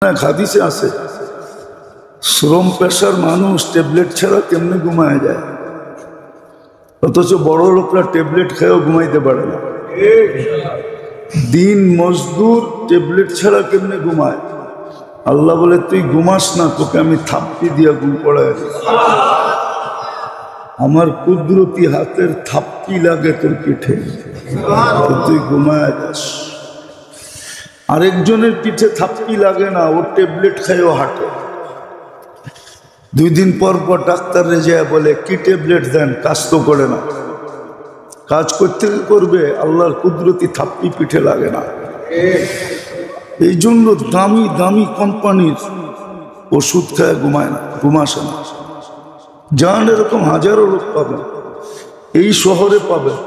হাদিসে আছে শ্রম পেশার মানুষ ট্যাবলেট ছাড়া কেমনে ঘুমায় যায়, অথচ বড় লোকরা ট্যাবলেট খেয়েও ঘুমাইতে পারে না। দিন মজদুর ট্যাবলেট ছাড়া কেমনে ঘুমায়? আল্লাহ বলে তুই ঘুমাস না, তোকে আমি থাপ্পি দিয়া ঘুম পড়ায়। আমার কুদরতি হাতের থাপ্পি লাগে তোর পিঠে, তুই ঘুমায় যাস। আরেকজনের পিঠে থাপ্পি লাগে না, ও ট্যাবলেট খাইও হাঁটে। 2 দিন পর পর ডাক্তারে যায় বলে কি ট্যাবলেট দেন, কাজ তো করে না। কাজ করতে করবে, আল্লাহর কুদরতি থাপ্পি পিঠে লাগে না। এই জন্য দামি দামি কোম্পানির ওষুধ খায় ঘুমায় না, ঘুমাসে না। যান এরকম হাজারো লোক পাবেন, এই শহরে পাবেন,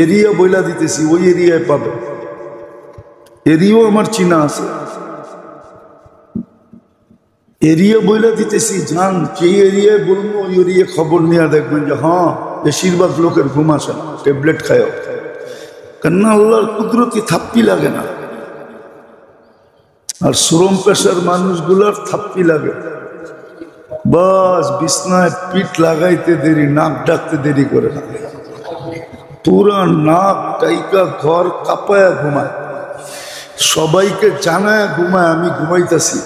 এরিয়া বইলা দিতেছি, ওই এরিয়ায় পাবেন। এরিয়াও আমার চিনা আছে, এরিয়া বইলা দিতেছি। যান যে এরিয়ায় বলবো ওই এরিয়া খবর নিয়ে দেখবেন যে হ্যাঁ বেশিরভাগ লোকের ঘুম আসে না, ট্যাবলেট খায়। কেননা আল্লাহর কুদরতি থাপ্পি লাগে না। আর শ্রম পেশার মানুষগুলার থাপ্পি লাগে, বাস বিছনায় পিঠ লাগাইতে দেরি, নাক ডাকতে দেরি করে না, পুরা নাক টাইকা ঘর কাঁপায়া ঘুমায়, সবাইকে জানায় ঘুমায় আমি ঘুমাইতেছি,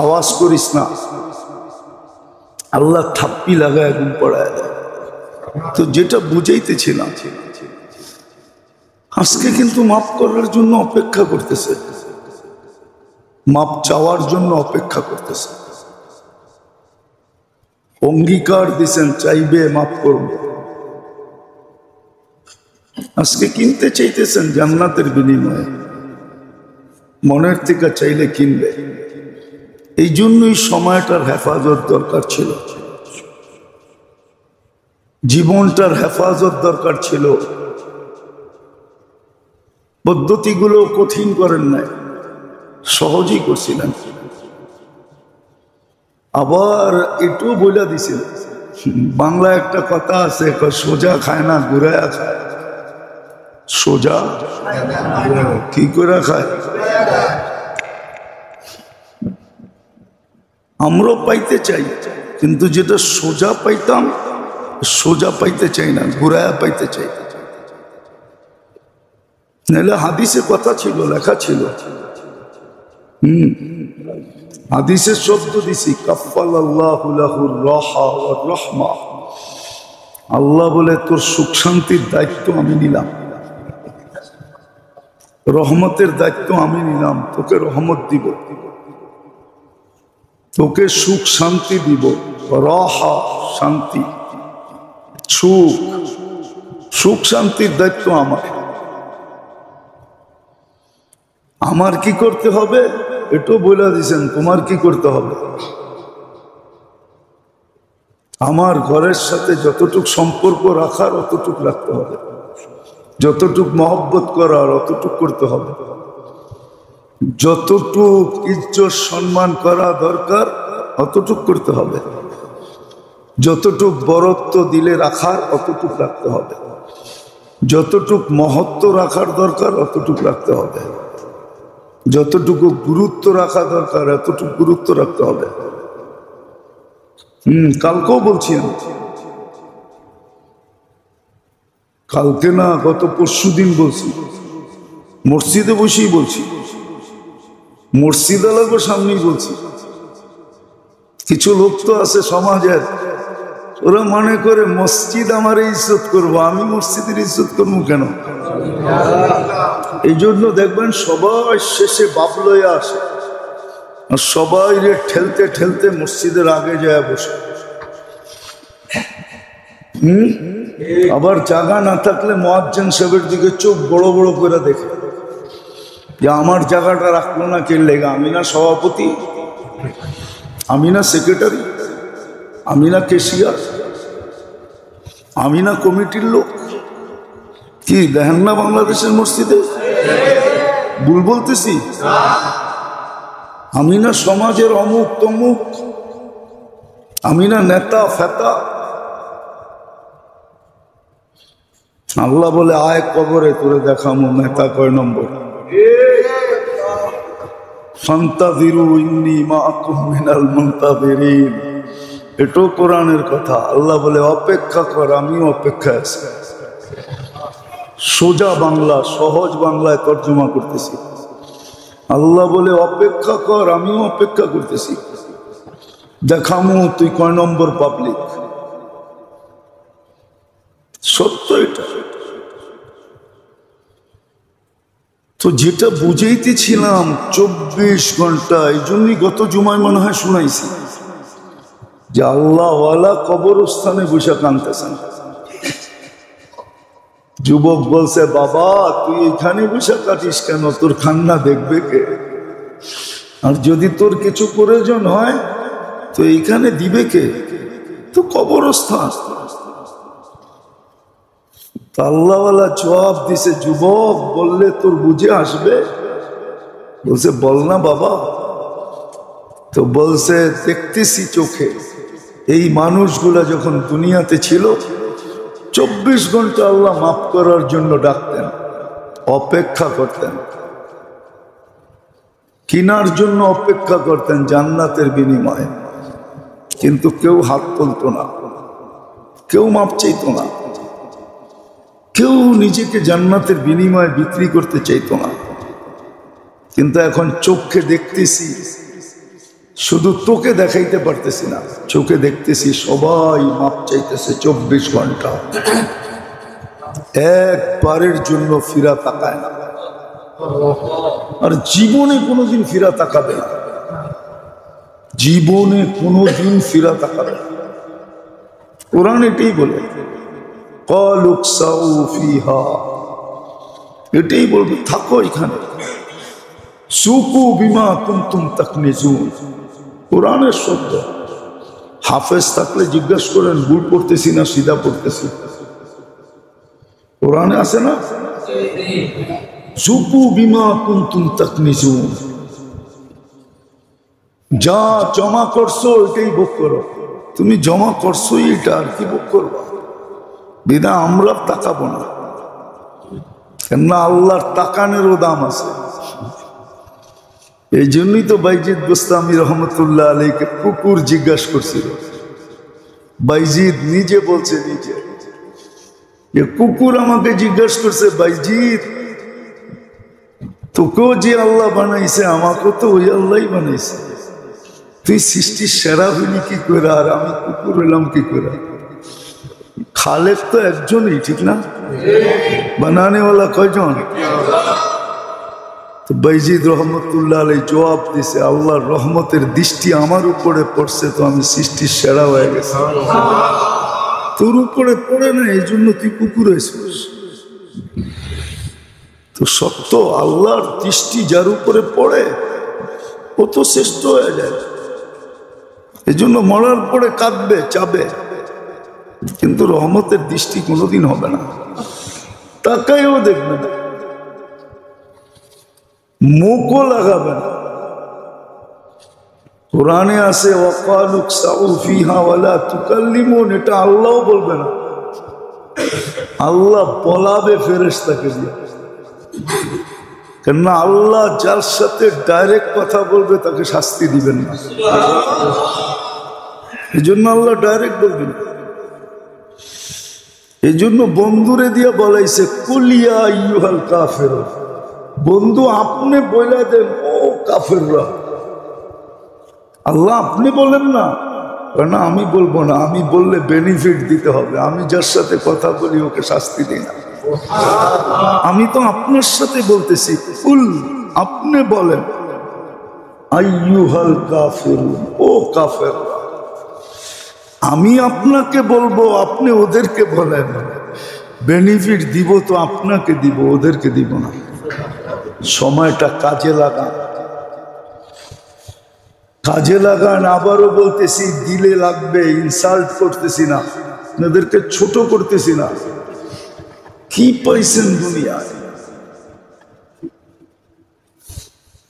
আওয়াজ করিস না। আল্লাহ থাপ্পি লাগায় ঘুম পড়ায়। তো যেটা বুঝাইতেছিলাম, আজকে কিন্তু মাফ করার জন্য অপেক্ষা করতেছে, মাপ চাওয়ার জন্য অপেক্ষা করতেছে। অঙ্গীকার দিছেন চাইবে, মাফ করবে। আজকে কিনতে চাইতেছেন জান্নাতের বিনিময়ে, মনের থেকে চাইলে কিনবে। এই জন্যই সময়টার হেফাজত দরকার ছিল, জীবনটার হেফাজত দরকার ছিল। পদ্ধতিগুলো কঠিন করেন নাই, সহজেই করছিলেন। আবার এটু বলে দিছিল, বাংলা একটা কথা আছে, সোজা খায় না ঘুরায়া খায়। সোজা কি করে খায়? আমরাও পাইতে চাই, কিন্তু যেটা সোজা পাইতাম সোজা পাইতে চাই না, ঘুরায়া পাইতে চাই। নাহলে হাদিসে কথা ছিল, লেখা ছিল। হাদিসের শব্দ দিছি, কাফফালাল্লাহু লাহুর রাহা ওয়ার রাহমা। আল্লাহ বলে তোর সুখ শান্তির দায়িত্ব আমি নিলাম, রহমতের দায়িত্ব আমি নিলাম। তোকে রহমত দিব, তোকে সুখ শান্তি দিব। রাহা শান্তি, সুখ, সুখ শান্তির দায়িত্ব আমার। আমার কি করতে হবে এটাও বলে দিয়েছেন, তোমার কি করতে হবে। আমার ঘরের সাথে যতটুক সম্পর্ক রাখার অতটুক রাখতে হবে, যতটুক মহব্বত করার অতটুক করতে হবে, যতটুক ইজ্জত সম্মান করা দরকার অতটুক করতে হবে, যতটুক বরত্ব দিলে রাখার অতটুক রাখতে হবে, যতটুক মহত্ব রাখার দরকার অতটুক রাখতে হবে, যতটুকু গুরুত্ব রাখা দরকার এতটুকু গুরুত্ব রাখতে হবে। কালকেও বলছি আমি, কালকে না গত পরশুদিন বলছি, মসজিদে বসেই বলছি, মসজিদ আলাগো সামনেই বলছি। কিছু লোক তো আছে সমাজের, ওরা মনে করে মসজিদ আমার ইজ্জত করবো, আমি মসজিদের ইজ্জত করবো কেন? এই জন্য দেখবেন সবাই শেষে বাপ লইয়া আসে, আর সবাই ঠেলতে ঠেলতে মসজিদের আগে যায় বসে। আবার জায়গা না থাকলে মুয়াজ্জিন সাহেবের দিকে চোখ বড় বড় করে দেখে যে আমার জায়গাটা রাখলো না কে লেগা? আমি না সভাপতি, আমি না সেক্রেটারি, আমি না কেশিয়ার, আমি না কমিটির লোক? কি দেখেন না বাংলাদেশের মসজিদে ভুল বলতেছি? আমি না সমাজের অমুক তমুক, আমি না নেতা ফেতা? আল্লাহ বলে আয় কবরে তোরে দেখামো নেতা কয় নম্বর। ফান্তাযিরু ইন্নী মাআকুম মিনাল মুনতাযিরিন। এটাও কোরআনের কথা। আল্লাহ বলে অপেক্ষা কর, আমিও অপেক্ষায় আছি। সোজা বাংলা, সহজ বাংলায় তর্জমা করতেছি। আল্লাহ বলে অপেক্ষা কর, আমিও অপেক্ষা করতেছি। দেখামু তুই কয় নম্বর পাবলিক। সত্য এটা। তো যেটা বুঝাইতেছিলাম 24 ঘন্টা, এই জন্যই গত জুমায় মনে হয় শুনাইছি যে আল্লাহওয়ালা কবরস্থানে বসে কাঁদতেছেন। যুবক বলছে, বাবা তুই এখানে বসে কাটিস কেন? তোর কান্না দেখবে কে? আর যদি তোর কিছু প্রয়োজন হয় তো এইখানে দিবে কে? তো কবরস্থান। আল্লাহওয়ালা জবাব দিছে, যুবক বললে তোর বুঝে আসবে? বলছে বল না বাবা। তো বলছে দেখতেছি চোখে, এই মানুষগুলা যখন দুনিয়াতে ছিল 24 ঘন্টা আল্লাহ মাফ করার জন্য ডাকতেন, অপেক্ষা করতেন। কিনার জন্য অপেক্ষা করতেন জান্নাতের বিনিময়ে। কিন্তু কেউ হাত তুলত না, কেউ মাপ চাইত না, কেউ নিজেকে জান্নাতের বিনিময়ে বিক্রি করতে চাইত না। কিন্তু এখন চোখে দেখতেছি, শুধু তোকে দেখাইতে পারতেছি না, চোখে দেখতেছি সবাই মাপ চাইতেছে 24 ঘন্টা। একবারের জন্য ফিরা তাকায় না, আর জীবনে কোনোদিন ফিরা তাকাবে না। জীবনে কোনোদিন ফিরা তাকাবে না। কোরআন এটাই বলে, এটাই বলবে থাকো এখানে। সুকু বিমা কুনতুম তাকনিজুন, কোরআনের শব্দ। হাফেজ থাকলে জিজ্ঞাসা করেন ভুল পড়তেছি না সিধা পড়তেছি? কোরআনে আছে না? সুকু বিমা কুনতুম তাকনিজুন, যা জমা করছো এটাই ভোগ করো। তুমি জমা করছো এটা, আর কি ভোগ করবো? বিনা আমরা তাকাবো না, কেননা আল্লাহর তাকানেরও দাম আছে। এই জন্যই তো বাইজিদ গোস্তামি রহমতুল্লাহ আলাইকে কুকুর জিজ্ঞাসা করছিল। বাইজিদ নিজে বলছে, নিজে যে কুকুর আমাকে জিজ্ঞাসা করছে, বাইজিদ তোকেও যে আল্লাহ বানাইছে আমাকেও তো ওই আল্লাহই বানাইছে, তুই সৃষ্টির সেরা হইলি কি করে, আর আমি কুকুর হইলাম কি করে? খালেক তো একজনই, ঠিক না? বানানেওয়ালা কয়জন? তো বাইজিদ রহমতুল্লাহ আলাই জবাব দিছে, আল্লাহর রহমতের দৃষ্টি আমার উপরে পড়ছে তো আমি সৃষ্টির সেরা হয়ে গেছি। তোর উপরে পড়ে না, এই জন্য তুই কুকুর হয়েছিস। তো সত্য, আল্লাহর দৃষ্টি যার উপরে পড়ে ও তো শ্রেষ্ঠ হয়ে যায়। এই জন্য মরার পরে কাঁদবে, চাবে, কিন্তু রহমতের দৃষ্টি কোনোদিন হবে না। তাকাইও দেখবে না, মুখও লাগাবে না। কোরআনে আছে ওয়াকালু ইকসাউ ফিহা ওয়ালা তুকাল্লিমুন, এটা আল্লাহও বলবে না, আল্লাহ বলাবে ফেরেশতাকে দিয়ে। কেননা আল্লাহ যার সাথে ডাইরেক্ট কথা বলবে তাকে শাস্তি দিবেন না, এই জন্য আল্লাহ ডাইরেক্ট বলবেন। এই জন্য বন্ধুরে দিয়ে বলাইছে কুলিয়া আইয়ুহাল কাফিরুন, বন্ধু আপনি বলে দেন ও কাফেররা। আল্লাহ আপনি বলেন না, না আমি বলবো না, আমি বললে বেনিফিট দিতে হবে। আমি যার সাথে কথা বলি ওকে শাস্তি দিই না, আমি তো আপনার সাথে বলতেছি। কুল, আপনি বলেন আইয়ুহাল কাফিরুন, ও কাফেররা। আমি আপনাকে বলবো, আপনি ওদেরকে বলেন। বেনিফিট দিব তো আপনাকে দিব, ওদেরকে দিব না। সময়টা কাজে লাগান, কাজে লাগান। আবারও বলতেছি, দিলে লাগবে, ইনসাল্ট করতেছি না, আপনাদেরকে ছোট করতেছি না। কি পাইছেন দুনিয়ায়?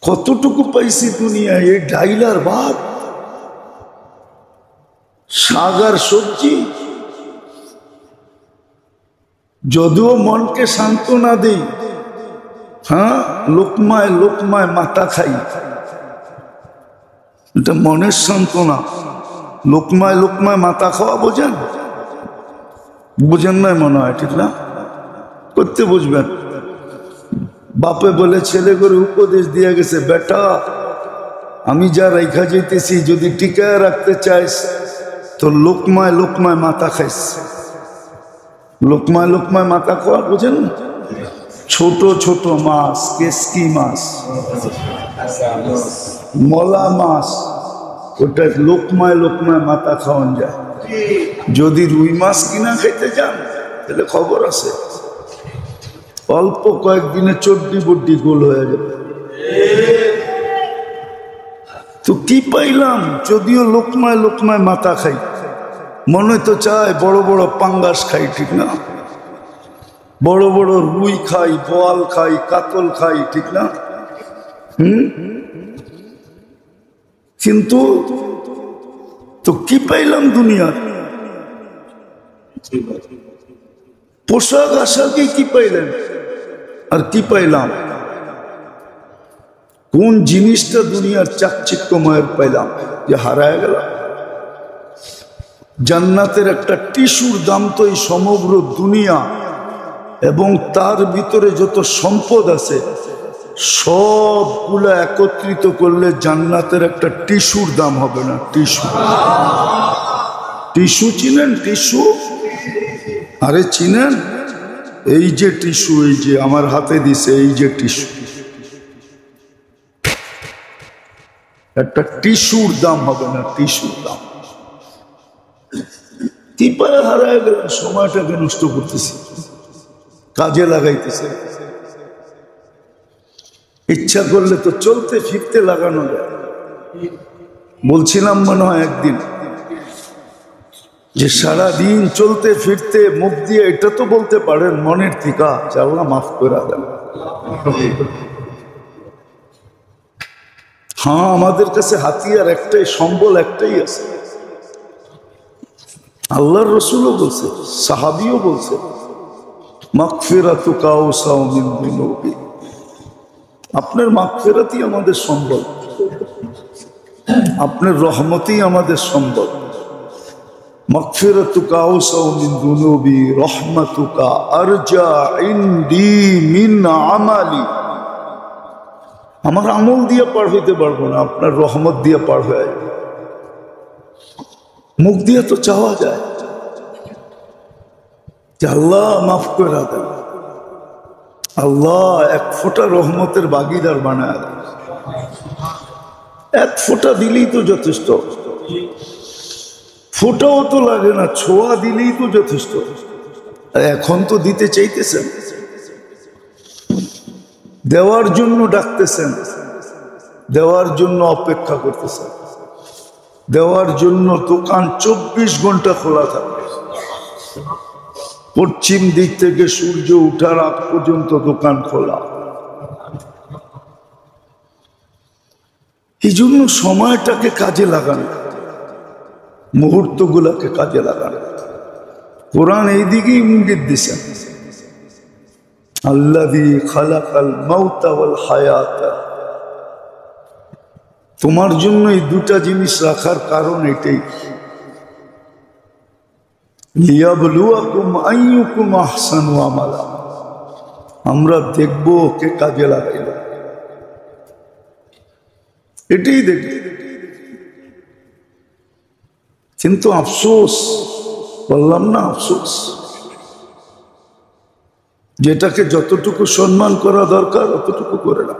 কতটুকু পাইছি দুনিয়ায়? এই ডাইলার ভাত, শাক আর সবজি। যদিও মনকে সান্ত্বনা দেই, হ্যাঁ লোকমায় লোকমায় মাথা খাই, এটা মনের সান্ত্বনা। লোকমায় লোকমায় মাথা খাওয়া বোঝেন? বুঝেন নাই মনে হয়, ঠিক না? করতে বুঝবেন। বাপে বলে ছেলে করে উপদেশ দিয়ে গেছে, বেটা আমি যা রেখা যেতেছি যদি টিকায় রাখতে চাইস তো লোকমায় লোকমায় মাথা খাইস। লোকমায় লোকমায় মাথা খাওয়া বুঝেন না? ছোট ছোট মাছ, কেসকি মাছ, মলা মাছ, ওটা লোকমায় লোকমায় মাথা খাওয়ান যায়। যদি রুই মাছ কিনা খাইতে যান তাহলে খবর আছে, অল্প কয়েকদিনে চড্ডি বড্ডি গোল হয়ে যাবে। তো কি পাইলাম? যদিও লোকমায় লোকমায় মাথা খাই, মনে তো চায় বড় বড় পাঙ্গাস খাই, ঠিক না? বড় বড় রুই খাই, বোয়াল খাই, কাতল খাই, ঠিক না? কিন্তু তো কি পাইলাম দুনিয়ার? পোশাক আশাকে কি পাইলেন আর কি পাইলাম? কোন জিনিসটা দুনিয়ার চাকচিক্যময়ের পাইলাম যে হারায় গেল? জান্নাতের একটা টিস্যুর দাম তো এই সমগ্র দুনিয়া এবং তার ভিতরে যত সম্পদ আছে সবগুলা একত্রিত করলে জান্নাতের একটা টিস্যুর দাম হবে না। টিস্যু, টিস্যু চিনেন? টিস্যু, আরে চিনেন? এই যে টিস্যু, এই যে আমার হাতে দিছে, এই যে টিস্যু, একটা টিস্যুর দাম হবে না। টিস্যুর দাম কি পায়ে হারায় গেল? সময়টাকে নষ্ট করতেছি, কাজে লাগাইতেছে। ইচ্ছা করলে তো চলতে ফিরতে লাগানো যায়। বলছিলাম মনে হয় একদিন যে সারাদিন চলতে ফিরতে মুখ দিয়ে এটা তো বলতে পারেন মনের থিকা, আল্লাহ মাফ করে দেন। হ্যাঁ, আমাদের কাছে হাতিয়ার একটাই, সম্বল একটাই আছে। আল্লাহর রসুলও বলছে, সাহাবিও বলছে, মাগফিরাতুকা আওসাউ মিন যুনুবি। আপনার মাগফিরাতই আমাদের সম্বল, আপনার রহমতই আমাদের সম্বল। মাগফিরাতুকা আওসাউ মিন যুনুবি রহমাতুকা আরজা ইনদি মিন আমালি। আমার আমল দিয়ে পার হইতে পারবো না, আপনার রহমত দিয়ে পার হয়ে যাবে। মুখ দিয়ে তো চাওয়া যায় যে আল্লাহ মাফ করে দেন, আল্লাহ এক ফোঁটা রহমতের ভাগিদার বানায় দেন। এক ফোঁটা দিলেই তো যথেষ্ট, ফোঁটাও তো লাগে না, ছোঁয়া দিলেই তো যথেষ্ট। এখন তো দিতে চাইতেছেন, দেওয়ার জন্য ডাকতেছেন, দেওয়ার জন্য অপেক্ষা করতেছেন, দেওয়ার জন্য দোকান 24 ঘন্টা খোলা থাকে। পশ্চিম দিক থেকে সূর্য উঠার আগ পর্যন্ত দোকান খোলা। এই জন্য সময়টাকে কাজে লাগান, মুহূর্তগুলোকে কাজে লাগান। কোরআন এই দিকেই ইঙ্গিত দিছেন, আল্লাযী খালাকাল মাউতা ওয়াল হায়াতা। তোমার জন্য এই দুটা জিনিস রাখার কারণ এটাই, লিয়াবলুয়াকুম আইয়ুকুম আহসানু আমালা। আমরা দেখবো কে কাজে লাগাইল, এটাই দেখব। কিন্তু আফসোস, বললাম না আফসোস, যেটাকে যতটুকু সম্মান করা দরকার অতটুকু করে না।